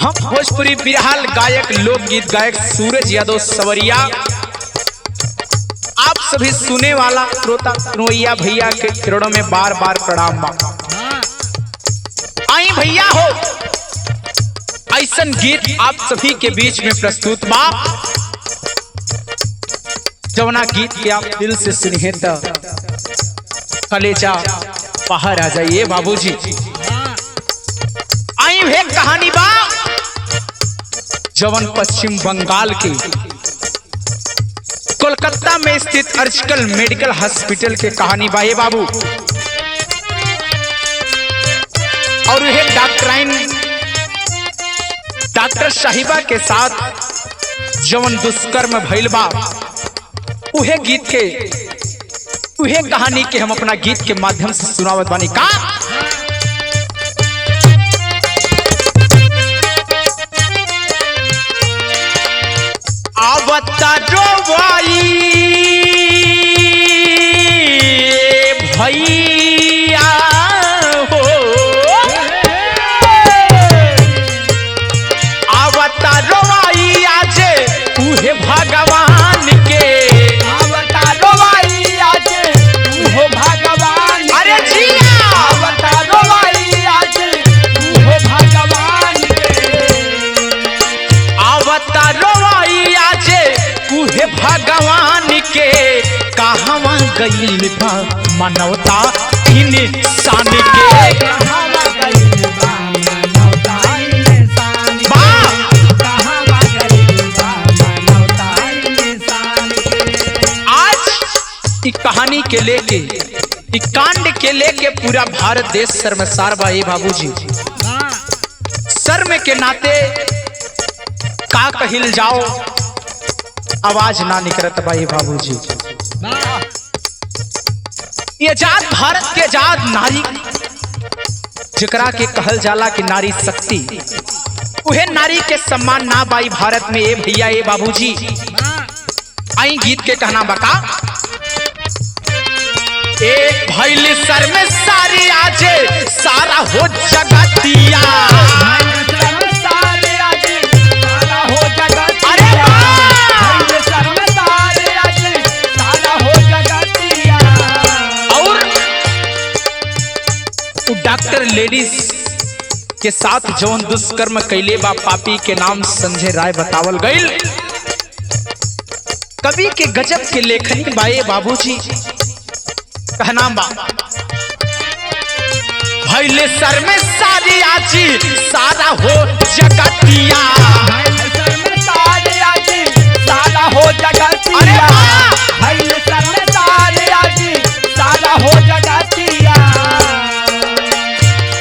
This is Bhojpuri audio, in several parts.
हम भोजपुरी बिरहाल गायक लोकगीत गायक सूरज यादव सवरिया आप सभी सुने वाला श्रोता सुनोइया भैया के चरणों में बार बार प्रणाम बा। आई भैया हो ऐसन गीत आप सभी के बीच में प्रस्तुत बा जवना गीत के आप दिल से सुनिए तो कलेजा बाहर आ जाइए बाबूजी। आई है कहानी बा जवन पश्चिम बंगाल के कोलकाता में स्थित आर्जिकल मेडिकल हॉस्पिटल के कहानी बा ये बाबू। और यह डॉक्टर साहिबा के साथ जवन दुष्कर्म भइल बा उहे गीत के उहे कहानी के हम अपना गीत के माध्यम से सुनावत बानी का। आवता रोवाई भैया हो आवता रोवाई आज उहे भगवान के आवता रोवाई आज उहो भगवान। अरे जिया आवता रोवाई आज उहो भगवान के आवता रोवाई आज उहे भगवान के कहवा गइल बा मानवता इंसान के कहावा गइल बा मानवता इंसान के। कहावा गइल बा मानवता इंसान के। आज इस कहानी के लेके इस कांड के लेके पूरा भारत देश शर्मसार बा ये बाबूजी। शर्म के नाते का कहिल जाओ आवाज ना निकलत बा ये बाबूजी। ये जात भारत के जात नारी जेकरा के कहल जाला कि नारी शक्ति उहे नारी के सम्मान ना बाई भारत में ए भैया ए बाबूजी। आई गीत के कहना बका एक भैली सर में सारी आज सारा हो जगतिया। सारे आज सारा हो जगतिया। अरे सारे आज सारा हो जगतिया। और डॉक्टर लेडीज के साथ जौन दुष्कर्म कैले बा पापी के नाम संजय राय बतावल गईल। कवि के गजब के लेखनी बाए बाबूजी कहना बा भैले सर में सारी आजी सारा हो जगतिया। सारे आज सारा हो जगतिया। अरे वाह! सारे आज सारा हो जगतिया।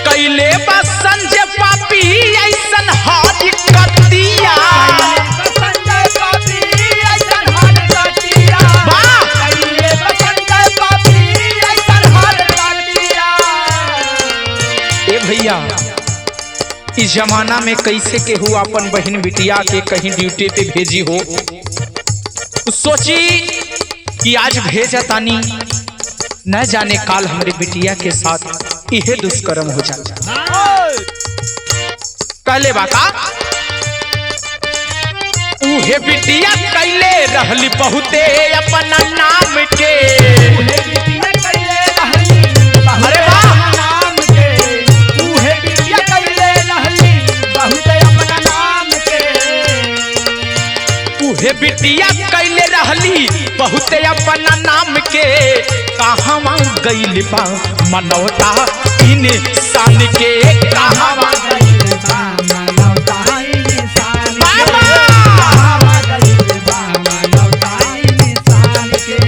कैले बा संजय पापी ऐसन हारी कतिया। संजय पापी ऐसन हार कतिया। वाह! कैले बा संजय पापी ऐसन हार कतिया। ए भैया इस जमाना में कैसे के हो अपन बहन बिटिया के कहीं ड्यूटी पे भेजी हो तो सोची कि आज भेजा तानी न जाने काल हमारे बिटिया के साथ यह दुष्कर्म हो जाए। कहले बाका उहे बिटिया कैले रहली बहुते अपना नाम के। उहे बिटिया कैले रहली अरे वाह! नाम के। उहे बिटिया कैले रहली बहुत अपना नाम के। उहे बिटिया कैले रहली बहुते अपना नाम के कहवा गइल बा मनौता इंसान के। कहवा गइल बा मानवता इंसान के। बाबा! कहावा गइल बा मानवता इंसान के।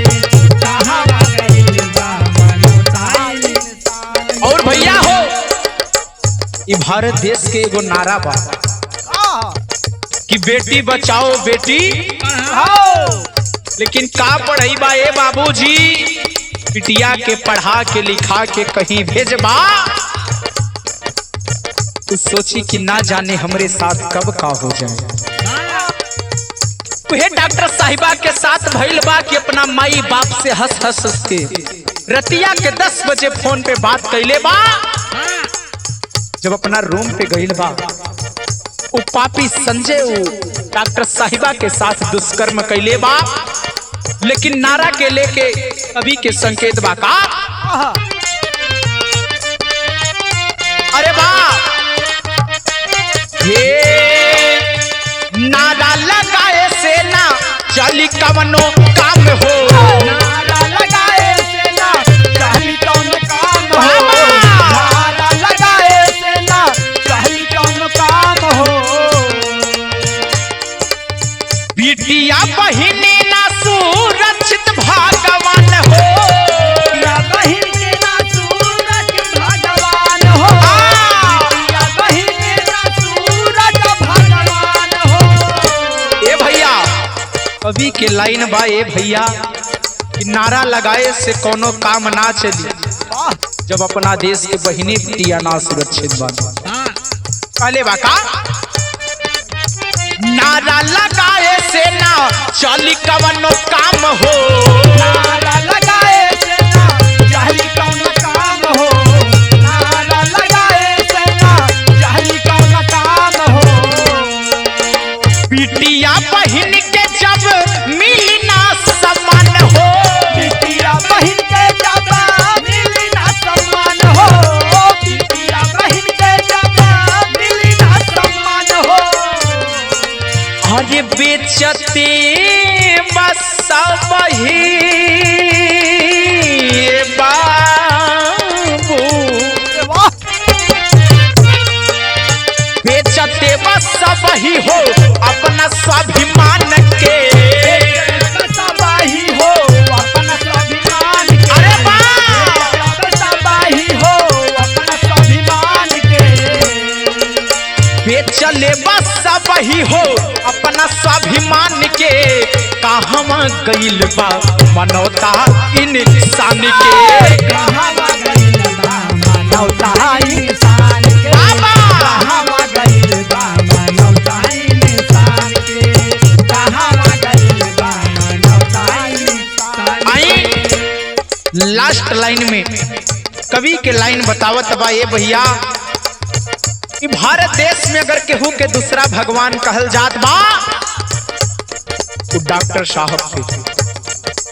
कहावा गइल बा मानवता इंसान के। और भैया हो ये भारत देश के एगो नारा बा कि बेटी बचाओ बेटी लेकिन का पढ़ाई बा ए बाबूजी बिटिया के पढ़ा के लिखा के कहीं भेजबा तो सोची कि ना जाने हमरे साथ कब का हो जाए। वह डॉक्टर साहिबा के साथ भइल बा कि अपना माई बाप से हंस हंस के रतिया के 10 बजे फोन पे बात कैले बा। जब अपना रूम पे गइल बा वो पापी संजय डॉक्टर साहिबा के साथ दुष्कर्म कैले बा, लेकिन नारा के लेके कवि के संकेत बा का अरे बा ये नारा लगाए से ना चली कवनो काम हो, नारा लगाए से ना चली कौन काम हो, नारा लगाए से ना चली कौन काम हो। बिटिया बहिनी ना सुरक्षित भगवान हो, बिटिया बहिन के ना सूरज भगवान हो, बिटिया बहिन के ना सूरज भगवान हो। ए भैया कवि के लाइन बा ए भैया कि नारा लगाए से कोनो काम ना चली जब अपना देश के बहिनी बिटिया ना सुरक्षित बा। काले बा का नारा लगाए से ना चली कवनो काम हो, नारा लगाए से ना चली कौन काम हो, नारा लगाए से ना चली कौन काम हो। बिटिया बहिन के जब मिली ना सम्मान हो, बिटिया बहिन के जब मिली ना सम्मान हो, बिटिया बहिन के जब मिली ना सम्मान हो। अरे बेचते बस वही बाबू, बेचते बस वही हो अपना स्वाभिमान के, तबाही हो अपना स्वाभिमान के, अरे वाह तबाही हो अपना स्वाभिमान के। बेचले बस वही हो अपना स्वाभिमान के, कहवा गइल बा मनौता इंसान के, कहवा गइल बा मनौता इंसान के, बाबा कहवा गइल बा मनौता इंसान के, कहवा गइल बा मनौता इंसान आई के। लास्ट लाइन में कवि के लाइन बतावत बा ये भैया कि भारत देश में अगर केहू के दूसरा भगवान कहल जात बा तो डॉक्टर साहब के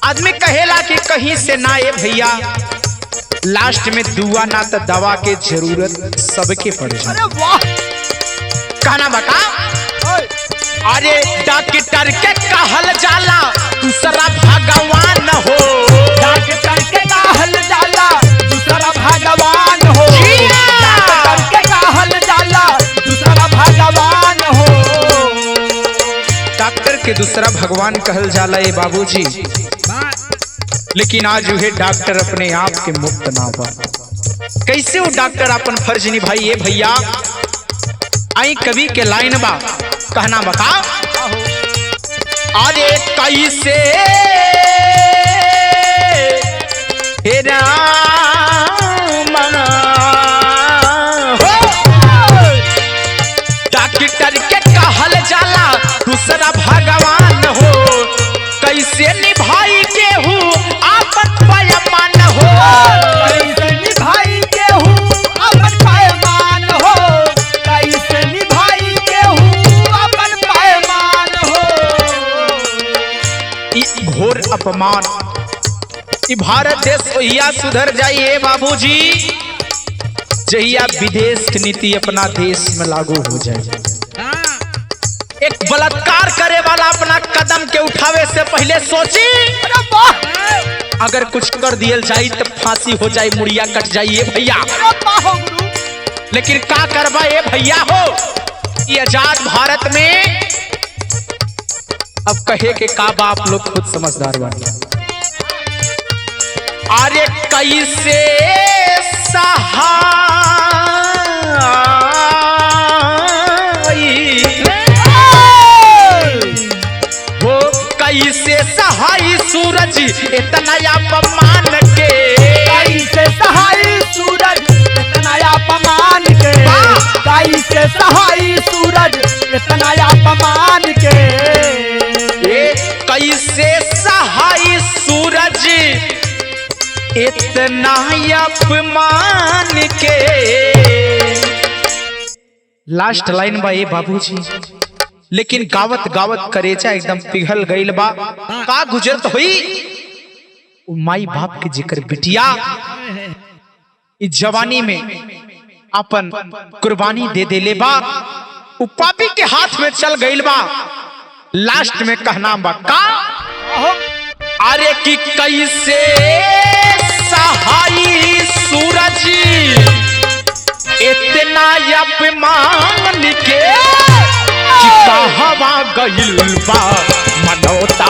आदमी कहेला कि कहीं से ना ये भैया लास्ट में दुआ ना तो दवा के जरूरत सबके पड़ जाए। अरे वाह कहना बता अरे डॉक्टर के कहल जाला दूसरा भगवान हो, डॉक्टर के कहल जाला दूसरा भगवान हो, जिया! डॉक्टर के कहल जाला दूसरा भगवान हो। डॉक्टर के दूसरा भगवान कहल जाला ए बाबूजी, लेकिन आज वह डॉक्टर अपने आप के मुक्त ना बा। कैसे वो डॉक्टर अपन फर्ज निभाई ये भैया? आई कवि के लाइन बा कहना बता अरे कैसे हे रामा हो, डॉक्टर के कहल जाला दूसरा भगवान हो, कैसे निभाई केहू आपन पैमान हो, कैसे निभाई केहू अपन पैमान हो, कैसे निभाई केहू अपन पैमान हो। ई घोर अपमान। ई भारत देश ओहिया सुधर जाइए बाबूजी जहिया विदेश की नीति अपना देश में लागू हो जाए। एक बलात्कार करे वाला अपना कदम के उठावे से पहले सोची अरे वाह अगर कुछ कर दियल जाए तो फांसी हो जाए, मुड़िया कट जाइए भैया। अरे वाह हो गुरु। लेकिन का करवा ये भैया हो ये आजाद भारत में अब कहे के का बाप लोग खुद समझदार बने। अरे कैसे हो कैसे सहाय सूरज इतना अपमान के, कैसे सहाय सूरज इतना अपमान के, कैसे सहाय सूरज इतना अपमान के, कैसे सहाय सूरज इतना अपमान के। लास्ट लाइन बा ए बाबूजी, लेकिन गावत गावत करेजा एकदम पिघल गईल बा। का गुजरत हुई माई बाप के जिक्र बिटिया इस जवानी में अपन कुर्बानी दे दे ले बा, उ पापी के हाथ में चल गईल बा। लास्ट में कहना बा का, अरे कि कैसे सहाई सूरज इतना अपमान के, कि कहवा गईल बा मनोता